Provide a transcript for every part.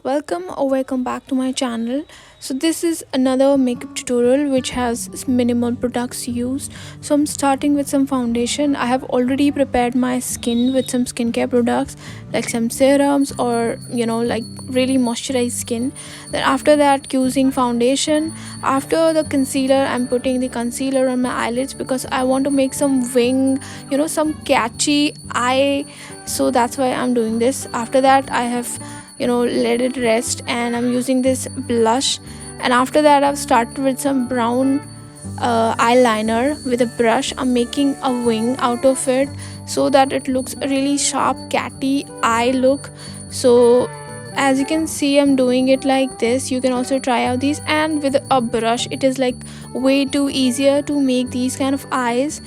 Welcome or welcome back to my channel. So this is another makeup tutorial which has minimal products used. So I'm starting with some foundation. I have already prepared my skin with some skincare products like some serums or like really moisturized skin. Then after that, using foundation. After the concealer, I'm putting the concealer on my eyelids because I want to make some wing, some catchy eye. So that's why I'm doing this. After that, I have let it rest and I'm using this blush. And after that, I've started with some brown eyeliner with a brush. I'm making a wing out of it so that it looks a really sharp catty eye look. So as you can see, I'm doing it like this. You can also try out these, and with a brush it is like way too easier to make these kind of eyes.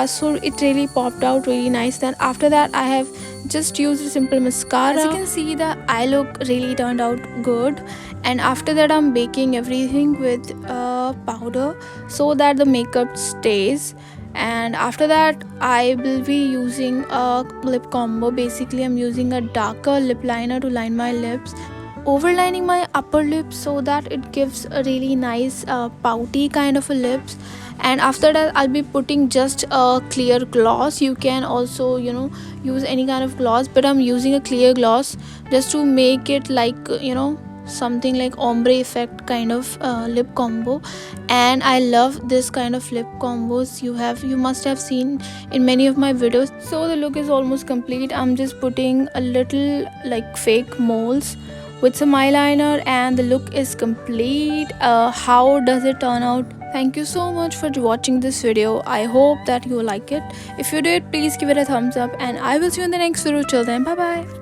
So it really popped out really nice. Then after that, I have just used a simple mascara. As you can see, the eye look really turned out good. And after that, I'm baking everything with powder so that the makeup stays. And after that, I will be using a lip combo. Basically, I'm using a darker lip liner to line my lips, overlining my upper lip so that it gives a really nice pouty kind of a lips. And after that, I'll be putting just a clear gloss. You can also use any kind of gloss, but I'm using a clear gloss just to make it like something like ombre effect kind of lip combo. And I love this kind of lip combos. You must have seen in many of my videos. So the look is almost complete. I'm just putting a little like fake moles with some eyeliner and the look is complete. How does it turn out? Thank you so much for watching this video. I hope that you like it. If you did, please give it a thumbs up and I will see you in the next video. Till then, bye bye.